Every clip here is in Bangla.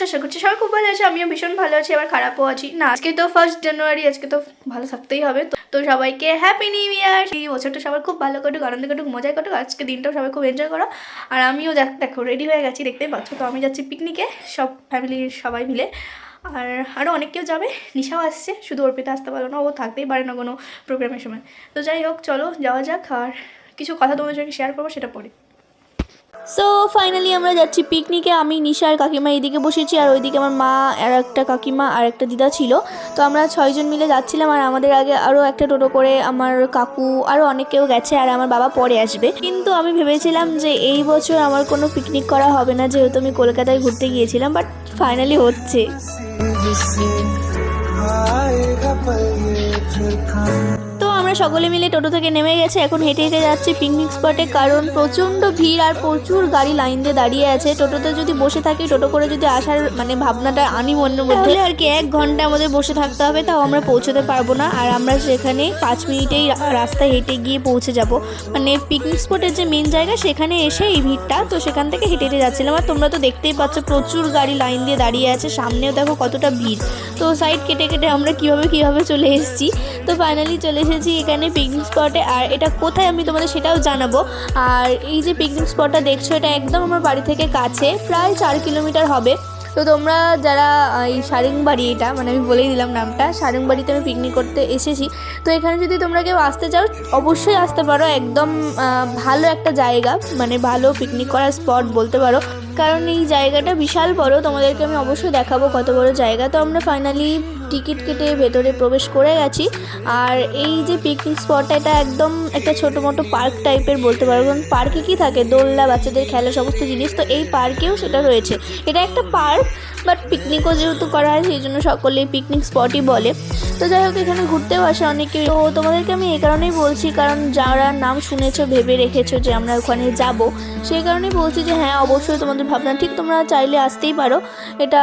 আশা করছি সবাই খুব ভালো আছে, আমিও ভীষণ ভালো আছি, আবার খারাপও আছি না। আজকে তো 1 জানুয়ারি, আজকে তো ভালো থাকতেই হবে। তো সবাইকে হ্যাপি নিউ ইয়ার। এই বছরটা সবার খুব ভালো কাটুক, আনন্দ কাটুক, মজা কাটুক। আজকে দিনটাও সবাই খুব এনজয় করো। আর আমিও দেখো রেডি হয়ে গেছি, দেখতেই পাচ্ছ। তো আমি যাচ্ছি পিকনিকে, সব ফ্যামিলির সবাই মিলে। আর আরও অনেক কেউ যাবে, নিশাও আসছে, শুধু অর্পিতা আসতে পারলো না, ও থাকতেই পারে না কোনো প্রোগ্রামের সময়। তো যাই হোক, চলো যাওয়া যাক। আর কিছু কথা তোমাদের সঙ্গে শেয়ার করবো, সেটা পরে। সো ফাইনালি আমরা যাচ্ছি পিকনিকে। আমি নিশা আর কাকিমা এইদিকে বসেছি, আর ওইদিকে আমার মা আর একটা কাকিমা আর একটা দিদা ছিল। তো আমরা 6 জন মিলে যাচ্ছিলাম। আর আমাদের আগে আরও একটা টোটো করে আমার কাকু আরও অনেক কেউ গেছে, আর আমার বাবা পরে আসবে। কিন্তু আমি ভেবেছিলাম যে এই বছর আমার কোনো পিকনিক করা হবে না, যেহেতু আমি কলকাতায় ঘুরতে গিয়েছিলাম। বাট ফাইনালি হচ্ছে। তো আমরা সকলে মিলে টোটো থেকে নেমে গেছে, এখন হেঁটে হেঁটে যাচ্ছি পিকনিক স্পটে। কারণ প্রচণ্ড ভিড় আর প্রচুর গাড়ি লাইন দিয়ে দাঁড়িয়ে আছে। টোটোতে যদি বসে থাকি, টোটো করে যদি আসার মানে ভাবনাটা আনি মনের মধ্যে, আর কি 1 ঘন্টা আমাদের বসে থাকতে হবে, তাও আমরা পৌঁছতে পারবো না। আর আমরা সেখানে 5 মিনিটেই রাস্তায় হেঁটে গিয়ে পৌঁছে যাব। মানে পিকনিক স্পটের যে মেন জায়গা, সেখানে এসে এই ভিড়টা, তো সেখান থেকে হেঁটে হেঁটে যাচ্ছিলাম। আর তোমরা তো দেখতেই পাচ্ছ প্রচুর গাড়ি লাইন দিয়ে দাঁড়িয়ে আছে, সামনেও দেখো কতটা ভিড়। তো সাইড কেটে কেটে আমরা কিভাবে চলে এসেছি। তো ফাইনালি চলে এসেছি এখানে পিকনিক স্পটে। আর এটা কোথায় আমি তোমাদের সেটাও জানাবো। আর এই যে পিকনিক স্পটটা দেখছো, এটা একদম আমার বাড়ি থেকে কাছে, প্রায় 4 কিলোমিটার হবে। তো তোমরা যারা এই সারেংবাড়ি, এটা মানে আমি বলেই দিলাম নামটা, সারেংবাড়িতে আমি পিকনিক করতে এসেছি। তো এখানে যদি তোমরা কেউ আসতে চাও, অবশ্যই আসতে পারো। একদম ভালো একটা জায়গা, মানে ভালো পিকনিক করার স্পট বলতে পারো। কারণ এই জায়গাটা বিশাল বড়, তোমাদেরকে আমি অবশ্যই দেখাবো কত বড় জায়গা। তো আমরা ফাইনালি টিকিট কেটে ভেতরে প্রবেশ করে গেছি। আর এই যে পিকনিক স্পটটা, এটা একদম একটা ছোটো মোটো পার্ক টাইপের বলতে পারো। কারণ পার্কে কি থাকে, দোলনা, বাচ্চাদের খেলা, সমস্ত জিনিস। তো এই পার্কেও সেটা রয়েছে। এটা একটা পার্ক, বাট পিকনিকও যেহেতু করা হয়, সেই জন্য সকলেই পিকনিক স্পটই বলে। তো যাই হোক, এখানে ঘুরতেও আসে অনেকে। তো তোমাদেরকে আমি এই কারণেই বলছি, কারণ যারা নাম শুনেছো, ভেবে রেখেছো যে আমরা ওখানে যাব, সেই কারণেই বলছি যে হ্যাঁ, অবশ্যই তোমাদের ভাবনা ঠিক, তোমরা চাইলে আসতেই পারো। এটা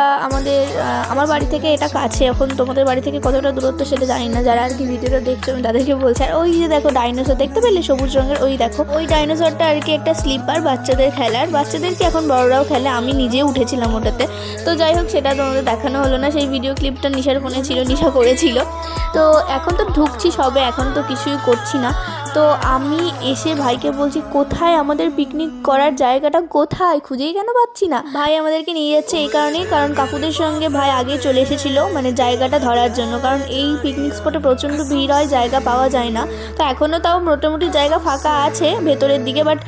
আমার বাড়ি থেকে এটা কাছে। এখন তোমাদের বাড়ি থেকে কতটা দূরত্ব সেটা জানি না, যারা আর কি ভিডিওটা দেখছো আমি তাদেরকে বলছি। আর ওই যে দেখো ডাইনোসর দেখতে পেলে, সবুজ রঙের, ওই দেখো ওই ডাইনোসরটা আর কি একটা স্লিপার, বাচ্চাদের খেলার। বাচ্চাদেরকে এখন বড়রাও খেলে, আমি নিজে উঠেছিলাম ওটাতে। তো যাই হোক, সেটা তোমাদের দেখানো হলো না। সেই ভিডিও ক্লিপটা নিশার ফোনে ছিল, নিশা করেছিল। তো এখন তো ঢুকছি সবে, এখন তো কিছুই করছি না। তো আমি এসে ভাইকে বলছি, কোথায় আমাদের পিকনিক করার জায়গাটা, কোথায়, খুঁজেই কেন পাচ্ছি না। ভাই আমাদেরকে নিয়ে যাচ্ছে এই কারণেই, কারণ কাকুদের সঙ্গে ভাই আগে চলে এসেছিলো মানে জায়গাটা ধরার জন্য। কারণ এই পিকনিক স্পটে প্রচণ্ড ভিড় হয়, জায়গা পাওয়া যায় না। তো এখনও তাও মোটামুটি জায়গা ফাঁকা আছে ভেতরের দিকে, বাট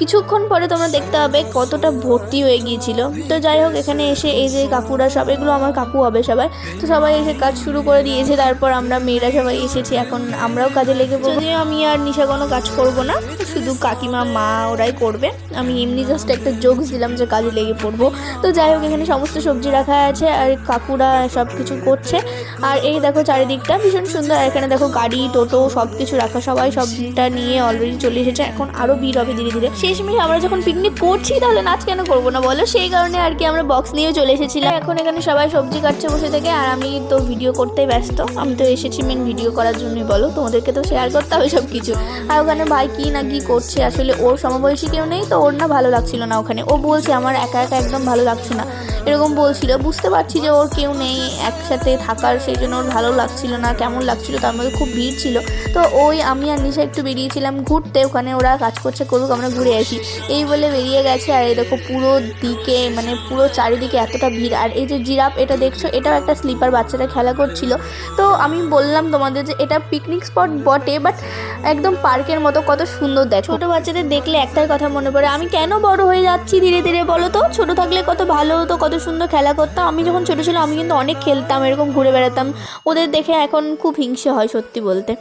কিছুক্ষণ পরে তোমরা দেখতে হবে কতটা ভর্তি হয়ে গিয়েছিল। তো যাই হোক, এখানে এসে এই যে কাকুরা সব, এগুলো আমার কাকু হবে সবাই, তো সবাই এসে কাজ শুরু করে দিয়েছে। তারপর আমরা মেয়েরা সবাই এসেছি, এখন আমরাও কাজে লেগে পড়বো। যদিও আমি আর নিশা কোনো কাজ করব না, শুধু কাকিমা, মা ওরাই করবে। আমি এমনি জাস্ট একটা জোকস দিলাম যে কাজে লেগে পড়বো। তো যাই হোক, এখানে সমস্ত সবজি রাখা আছে, আর কাকুরা সব কিছু করছে। আর এই দেখো চারিদিকটা ভীষণ সুন্দর। আর এখানে দেখো গাড়ি, টোটো সব কিছু রাখা, সবাই সবটা নিয়ে অলরেডি চলে এসেছে। এখন আরও ভিড় হবে ধীরে ধীরে। শেষমেশ আমরা যখন পিকনিক করছি, তাহলে নাচ কেন করবো না বলো? সেই কারণে আর কি আমরা বক্স নিয়ে চলে এসেছিলাম। এখন এখানে সবাই সবজি কাটছে বসে থেকে, আর আমি তো ভিডিও করতেই ব্যস্ত। আমি তো এসেছি মেন ভিডিও করার জন্যই, বলো, তোমাদেরকে তো শেয়ার করতে হবে সব কিছু। আর ওখানে ভাই কি না কি করছে, আসলে ওর সমবয়সী কেউ নেই, তো ওর না ভালো লাগছিল না ওখানে। ও বলছে আমার একা একা একদম ভালো লাগছে না, এরকম বলছিল। বুঝতে পারছি যে ওর কেউ নেই একসাথে থাকার, সেই জন্য ওর ভালো লাগছিল না, কেমন লাগছিল। তার মধ্যে খুব ভিড় ছিল। তো ওই আমি আর নিশা একটু বেরিয়েছিলাম ঘুরতে, ওখানে ওরা কাজ করছে, করুক, আমরা ঘুরে আসি এই বলে বেরিয়ে গেছে। আর এই দেখো পুরো দিকে, মানে পুরো চারিদিকে এতটা ভিড়। আর এই যে জিরাফ, এটা দেখছো, এটাও একটা স্লিপার, বাচ্চারা খেলা করছিল। তো আমি বললাম তোমাদের যে এটা পিকনিক স্পট বটে, বাট একদম পার্কের মতো, কত সুন্দর দেখো। ছোটো বাচ্চাদের দেখলে একটাই কথা মনে পড়ে, আমি কেন বড় হয়ে যাচ্ছি ধীরে ধীরে, বলো তো? ছোটো থাকলে কত ভালো হতো, কত সুন্দর খেলা করতাম। আমি যখন ছোটো ছিলাম, আমি কিন্তু অনেক খেলতাম, এরকম ঘুরে বেড়াতাম। ওদের দেখে এখন খুব হিংসে হয় সত্যি বলতে।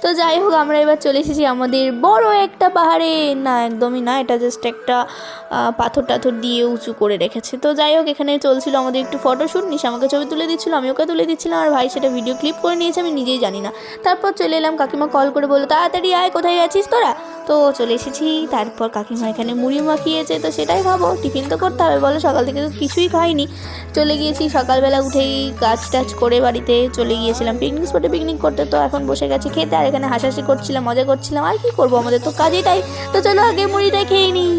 তো যাই হোক, আমরা এবার চলে এসেছি আমাদের বড় একটা পাহাড়ে। না, একদমই না, এটা জাস্ট একটা পাথর টাথর দিয়ে উঁচু করে রেখেছে। তো যাই হোক, এখানে চলছিল আমাদের একটু ফটোশ্যুট। নিশা আমাকে ছবি তুলে দিচ্ছিলো, আমি ওকে তুলে দিচ্ছিলাম। আর ভাই সেটা ভিডিও ক্লিপ করে নিয়েছে, আমি নিজেই জানি না। তারপর চলে এলাম, কাকিমা কল করে বললো তাড়াতাড়ি আয়, কোথায় গেছিস তোরা? তো চলে এসেছি। তারপর কাকিমা এখানে মুড়ি মাখিয়েছে, তো সেটাই ভাবো, টিফিন তো করতে হবে বলো, সকাল থেকে তো কিছুই খাই হয়নি। চলে গিয়েছি সকালবেলা উঠেই কাজ টাজ করে বাড়িতে চলে গিয়েছিলাম পিকনিক স্পটে পিকনিক করতে। তো এখন বসে গেছি খেতে, আর এখানে হাসাহাসি করছিলাম, মজা করছিলাম। আর কি করবো, আমাদের তো কাজই তাই। তো চলো আগে মুড়িটাই খেয়ে নিই।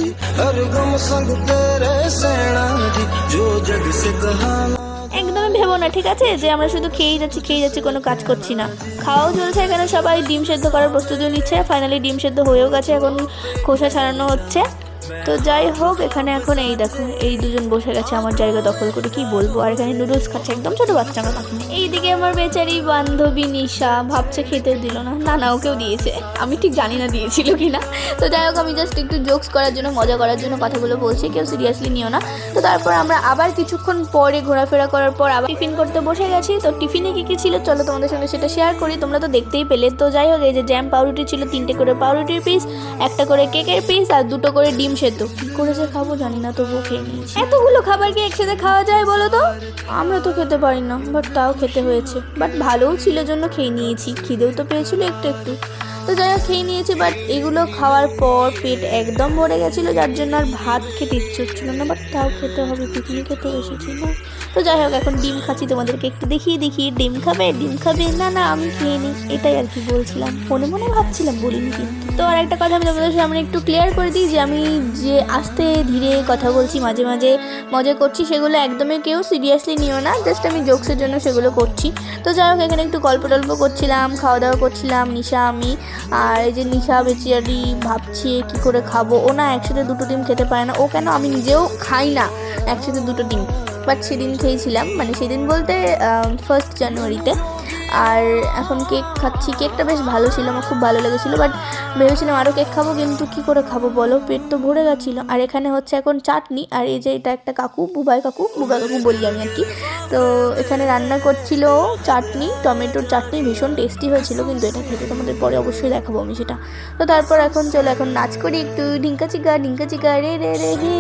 একদমই ভেবো না, ঠিক আছে, যে আমরা শুধু খেয়েই যাচ্ছি, কোনো কাজ করছি না। খাওয়াও চলছে, এখানে সবাই ডিম সেদ্ধ করার প্রস্তুতিও নিচ্ছে। ফাইনালি ডিম সেদ্ধ হয়েও গেছে, এখন খোসা ছাড়ানো হচ্ছে। তো যাই হোক, এখানে এখন এই দেখো এই দুজন বসে গেছে আমার জায়গা দখল করে, কি বলবো। আর এখানে নুডলস খাচ্ছে, একদম ছোটো বাচ্চা আমার কাছে। এইদিকে আমার বেচারি বান্ধবী নিশা ভাবছে খেতেও দিল না, না ওকেও দিয়েছে, আমি ঠিক জানি না দিয়েছিল কি না। তো যাই হোক, আমি জাস্ট একটু জোকস করার জন্য, মজা করার জন্য কথাগুলো বলছি, কেউ সিরিয়াসলি নিও না। তো তারপর আমরা আবার কিছুক্ষণ পরে ঘোরাফেরা করার পর আবার টিফিন করতে বসে গেছি। তো টিফিনে কী ছিল চলো তোমাদের সঙ্গে সেটা শেয়ার করি, তোমরা তো দেখতেই পেলে। তো যাই হোক, এই যে জ্যাম পাউরুটি ছিল, 3টে করে পাউরুটির পিস, 1টা করে কেকের পিস, আর 2টো করে ডিম সেদ্ধ। কী করে যে খাবো জানি না, তবুও খেয়ে নিয়েছি। এতগুলো খাবার কি একসাথে খাওয়া যায় বলো তো? আমরা তো খেতে পারি না, বাট তাও খেতে হয়েছে। বাট ভালোও ছিল জন্য খেয়ে নিয়েছি, খিদেও তো পেয়েছিল একটু একটু। তো যাই হোক খেয়ে নিয়েছি, বাট এগুলো খাওয়ার পর পেট একদম ভরে গেছিলো, যার জন্য আর ভাত খেতে ইচ্ছে হচ্ছিলো না। বাট তাও খেতে হবে, পিকনিকে তো এসেছি না। তো যাই হোক, এখন ডিম খাচ্ছি, তোমাদেরকে একটু দেখিয়ে ডিম খাবে না আমি খেয়ে নিই, এটাই আর কি বলছিলাম, মনে মনে ভাবছিলাম, বলিনি কিন্তু। তো আর একটা কথা আমি তোমাদের সামনে একটু ক্লিয়ার করে দিই, যে আমি যে আস্তে ধীরে কথা বলছি, মাঝে মাঝে মজা করছি, সেগুলো একদমই কেউ সিরিয়াসলি নিও না, জাস্ট আমি জোকসের জন্য সেগুলো করছি। তো যাই হোক, এখানে একটু গল্প টল্প করছিলাম, খাওয়া দাওয়া করছিলাম, নিশা আমি। আর এই যে নিশা বেচারি ভাবছি কী করে খাবো, ও না একসাথে 2টো ডিম খেতে পারে না। ও কেন, আমি নিজেও খাই না একসাথে 2টো ডিম, বাট সেদিন খেয়েছিলাম, মানে সেদিন বলতে 1 জানুয়ারিতে। আর এখন কেক খাচ্ছি, কেকটা বেশ ভালো ছিল, আমার খুব ভালো লেগেছিলো। বাট ভেবেছিলাম আরও কেক খাবো, কিন্তু কী করে খাবো বলো, পেট তো ভরে গেছিলো। আর এখানে হচ্ছে এখন চাটনি, আর এই যে এটা একটা কাকু, বুবাই কাকু বলি আমি আর কি। তো এখানে রান্না করছিল চাটনি, টমেটোর চাটনি, ভীষণ টেস্টি হয়েছিল, কিন্তু এটা খেতে তোমাদের পরে অবশ্যই দেখাবো আমি সেটা। তো তারপর এখন চলো এখন নাচ করি একটু, ঢিঙ্কা চিকা রে রে রে হে।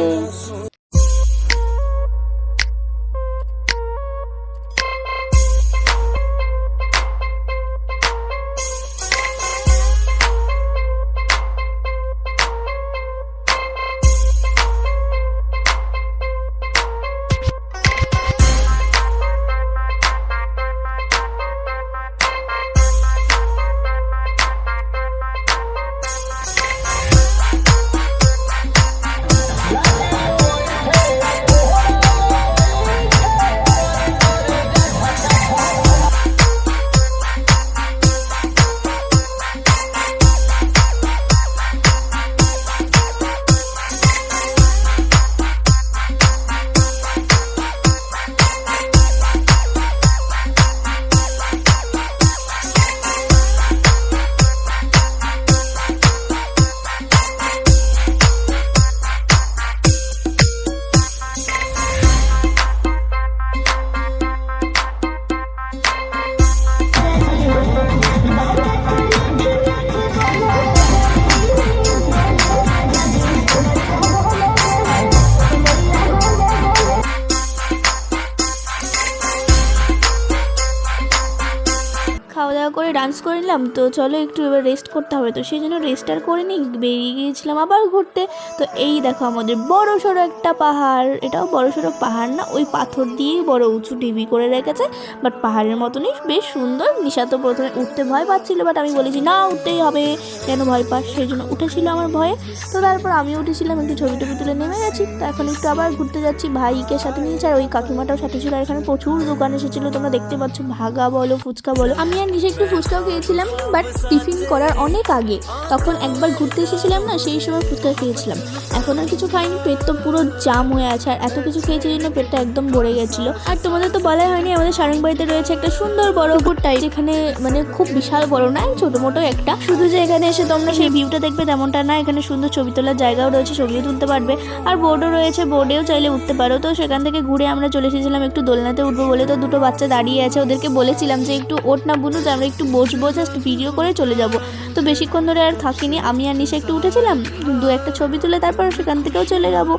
খাওয়া দাওয়া করে ডান্স করে নিলাম। তো চলো একটু এবার রেস্ট করতে হবে, তো সেই জন্য রেস্ট আর করে নিই, বেরিয়ে গিয়েছিলাম আবার ঘুরতে। তো এই দেখো আমাদের বড় সড়ো একটা পাহাড়, এটাও বড় সড়ো পাহাড় না, ওই পাথর দিয়েই বড় উঁচু ঢিবি করে রেখেছে, বাট পাহাড়ের মতনই বেশ সুন্দর। নিশা তো প্রথমে উঠতে ভয় পাচ্ছিল, বাট আমি বলেছি না উঠতেই হবে, কেন ভয় পাস, সেই জন্য উঠেছিল আমার ভয়ে। তো তারপর আমি উঠেছিলাম, একটু ছবি টবি তুলে নেমে গেছি। তো এখন একটু আবার ঘুরতে যাচ্ছি, ভাইকে সাথে নিয়েছি, আর ওই কাকিমাটাও সাথে ছিল। আর এখানে প্রচুর দোকান এসেছিলো, তোমরা দেখতে পাচ্ছ, ভাগা বলো, ফুচকা বলো। আমি আর নিশা একটু ফুচকাও খেয়েছিলাম, বাট টিফিন করার অনেক আগে, তখন একবার ঘুরতে এসেছিলাম না, সেই সময় ফুচকা খেয়েছিলাম। এখন আর কিছু খাইনি, পেট তো পুরো জাম হয়ে আছে, আর এত কিছু খেয়েছি জন্য পেটটা একদম ভরে গেছিলো। আর তোমাদের তো বলাই হয়নি, আমাদের সারংবাড়িতে রয়েছে একটা সুন্দর বড় পুকুরটাই, যেখানে মানে খুব বিশাল বড় না, ছোটো মোটো একটা, শুধু যে এখানে এসে তোমরা সেই ভিউটা দেখবে তেমনটা না, এখানে সুন্দর ছবি তোলার জায়গাও রয়েছে, ছবিও তুলতে পারবে, আর বোর্ডও রয়েছে, বোর্ডেও চাইলে উঠতে পারো। তো সেখান থেকে ঘুরে আমরা চলে এসেছিলাম একটু দোলনাতে উঠবো বলে। তো 2টো বাচ্চা দাঁড়িয়ে আছে, ওদেরকে বলেছিলাম যে একটু ওঠ না বুনু, যে আমরা একটু বসবো, জাস্ট ভিডিও করে চলে যাব। তো বেশিক্ষণ ধরে আর থাকিনি, আমি আর নিশা একটু উঠেছিলাম, 2-1টা ছবি তুলে তারপর সেখান থেকেও চলে যাবো।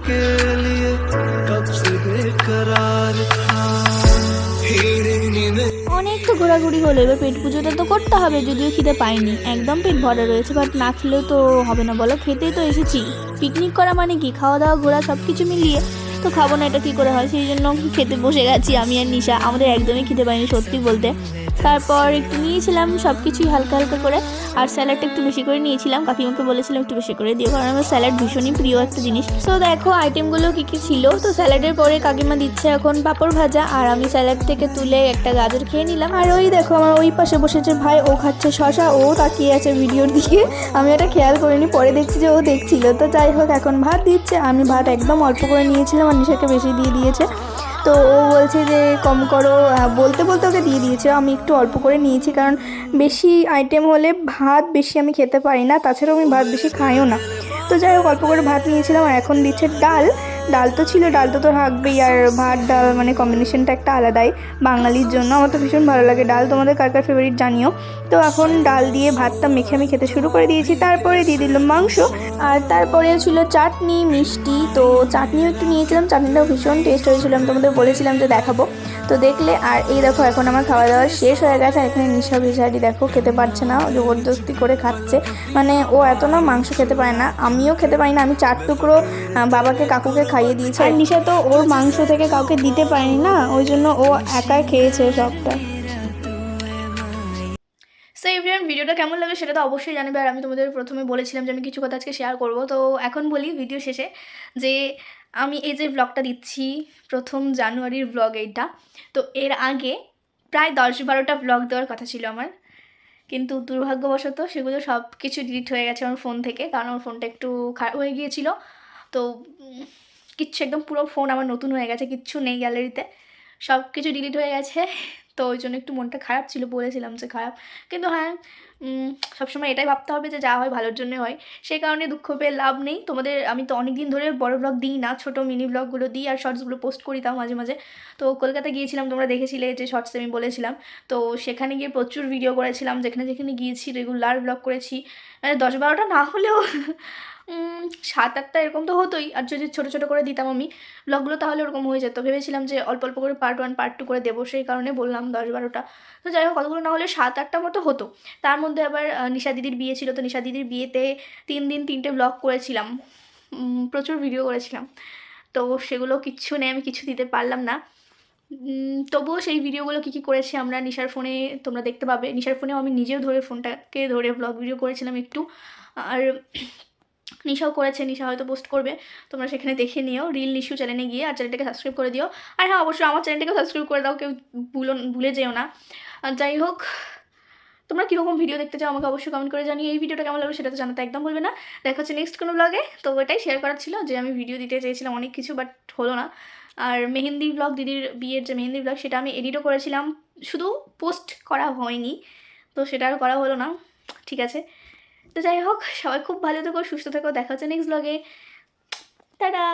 অনেক তো ঘোরাঘুরি হলো, এবার পেট পুজোটা তো করতে হবে, যদিও খিদে পাইনি, একদম পেট ভরা রয়েছে, বাট না খেলেও তো হবে না বলো, খেতেই তো এসেছি। পিকনিক করা মানে কি, খাওয়া দাওয়া ঘোরা সব কিছু মিলিয়ে। তো তো খাবো না, এটা কী করে হয়, সেই জন্য খেতে বসে গেছি আমি আর নিশা। আমাদের একদমই খেতে পাইনি সত্যি বলতে। তারপর একটু নিয়েছিলাম সব কিছুই হালকা হালকা করে, আর স্যালাডটা একটু বেশি করে নিয়েছিলাম। কাকিমাকে বলেছিলাম একটু বেশি করে দিও, কারণ আমার স্যালাড ভীষণই প্রিয় একটা জিনিস। তো দেখো আইটেমগুলো কী কী ছিল। তো স্যালাডের পরে কাকিমা দিচ্ছে এখন পাঁপড় ভাজা, আর আমি স্যালাড থেকে তুলে একটা গাজর খেয়ে নিলাম। আর ওই দেখো আমার ওই পাশে বসেছে ভাই, ও খাচ্ছে শশা, ও তাকিয়ে আছে ভিডিওর দিকে। আমি এটা খেয়াল করিনি, পরে দেখছি যে ও দেখছিল। তো যাই হোক এখন ভাত দিচ্ছে, আমি ভাত একদম অল্প করে নিয়েছিলাম আর নিশাকে বেশি দিয়ে দিয়েছে। তো ও বলছে যে কম করো, বলতে বলতে ওকে দিয়ে দিয়েছে। আমি একটু অল্প করে নিয়েছি, কারণ বেশি আইটেম হলে ভাত বেশি আমি খেতে পারি না, তাছাড়াও আমি ভাত বেশি খাইও না। তো যাই হোক অল্প করে ভাত নিয়েছিলাম। আর এখন দিচ্ছে ডাল। ডাল তো ছিল, ডালটা তো থাকবেই, আর ভাত ডাল মানে কম্বিনেশনটা একটা আলাদাই বাঙালির জন্য। আমার তো ভীষণ ভালো লাগে ডাল, তোমাদের কার কার ফেভারিট জানিও। তো এখন ডাল দিয়ে ভাতটা মেখে আমি খেতে শুরু করে দিয়েছি। তারপরে দিয়ে দিলাম মাংস, আর তারপরে ছিল চাটনি মিষ্টি। তো চাটনিও একটু নিয়েছিলাম, চাটনিটাও ভীষণ টেস্ট হয়েছিল, আমি তোমাদের বলেছিলাম যে দেখাবো, তো দেখলে। আর এই দেখো এখন আমার খাওয়া দাওয়া শেষ হয়ে গেছে। এখানে নিশা বিশারি দেখো খেতে পারছে না, জবরদস্তি করে খাচ্ছে। মানে ও এত না মাংস খেতে পারে না, আমিও খেতে পারি না। আমি 4 টুকরো বাবাকে কাকুকে খাইয়ে দিয়েছি, আর নিশা তো ওর মাংস থেকে কাউকে দিতে পারেনি না, ওই জন্য ও একাই খেয়েছে সবটা। সো এভরিওয়ান, ভিডিওটা কেমন লাগে সেটা তো অবশ্যই জানাবে। আর আমি তোমাদের প্রথমে বলেছিলাম যে আমি কিছু কথা আজকে শেয়ার করব। তো এখন বলি ভিডিও শেষে যে আমি এই যে ব্লগটা দিচ্ছি 1 জানুয়ারির ব্লগ এইটা। তো এর আগে প্রায় 10-12টা ব্লগ দেওয়ার কথা ছিল আমার, কিন্তু দুর্ভাগ্যবশত সেগুলো সব কিছু ডিলিট হয়ে গেছে আমার ফোন থেকে, কারণ আমার ফোনটা একটু খারাপ হয়ে গিয়েছিল। তো কিচ্ছু একদম পুরো ফোন আমার নতুন হয়ে গেছে, কিচ্ছু নেই গ্যালারিতে, সব কিছু ডিলিট হয়ে গেছে। তো ওই জন্য একটু মনটা খারাপ ছিল, বলেছিলাম যে খারাপ। কিন্তু হ্যাঁ, সবসময় এটাই ভাবতে হবে যে যা হয় ভালোর জন্য হয়, সেই কারণে দুঃখ পেয়ে লাভ নেই। তোমাদের আমি তো অনেক দিন ধরে বড় ব্লগ দিই না, ছোটো মিনি ব্লগগুলো দিই আর শর্টসগুলো পোস্ট করি তাও মাঝে মাঝে। তো কলকাতা গিয়েছিলাম, তোমরা দেখেছিলে যে শর্টসে আমি বলেছিলাম। তো সেখানে গিয়ে প্রচুর ভিডিও করেছিলাম, যেখানে যেখানে গিয়েছি রেগুলার ব্লগ করেছি, মানে 10-12টা না হলেও 7-8টা এরকম তো হতোই। আর যদি ছোটো ছোটো করে দিতাম আমি ব্লগগুলো তাহলে ওরকম হয়ে যেত। ভেবেছিলাম যে অল্প অল্প করে পার্ট 1 পার্ট 2 করে দেবো, সেই কারণে বললাম 10-12টা। তো যাই হোক কতগুলো না হলে 7-8টা মতো হতো। তার মধ্যে আবার নিশা দিদির বিয়ে ছিল, তো নিশা দিদির বিয়েতে 3 দিন 3টে ব্লগ করেছিলাম, প্রচুর ভিডিও করেছিলাম। তো সেগুলো কিচ্ছু নেই, আমি কিছু দিতে পারলাম না। তবুও সেই ভিডিওগুলো কী কী করেছি আমরা নিশার ফোনে তোমরা দেখতে পাবে। নিশার ফোনেও আমি নিজেও ধরে ফোনটাকে ধরে ব্লগ ভিডিও করেছিলাম একটু, আর নিশাও করেছে, নিশা হয়তো পোস্ট করবে, তোমরা সেখানে দেখে নিও রিল নিশু চ্যানেলে গিয়ে। আর চ্যানেলটাকে সাবস্ক্রাইব করে দিও। আর হ্যাঁ অবশ্যই আমার চ্যানেলটাকেও সাবস্ক্রাইব করে দাও, কেউ ভুলে যেও না। আর যাই হোক, তোমরা কীরকম ভিডিও দেখতে চাও আমাকে অবশ্যই কমেন্ট করে জানিয়ে। এই ভিডিওটা কেমন লাগবে সেটা তো জানাতে একদম ভুলবে না। দেখা হচ্ছে নেক্সট কোনো ব্লগে। তো এটাই শেয়ার করার ছিল যে আমি ভিডিও দিতে চেয়েছিলাম অনেক কিছু, বাট হলো না। আর মেহেন্দি ব্লগ, দিদির বিয়ের যে মেহেন্দি ব্লগ, সেটা আমি এডিটও করেছিলাম, শুধু পোস্ট করা হয়নি, তো সেটা আর করা হলো না। ঠিক আছে, তো যাই হোক সবাই খুব ভালো থেকো, সুস্থ থেকো, দেখা হচ্ছে নেক্সট ব্লগে। টাটা।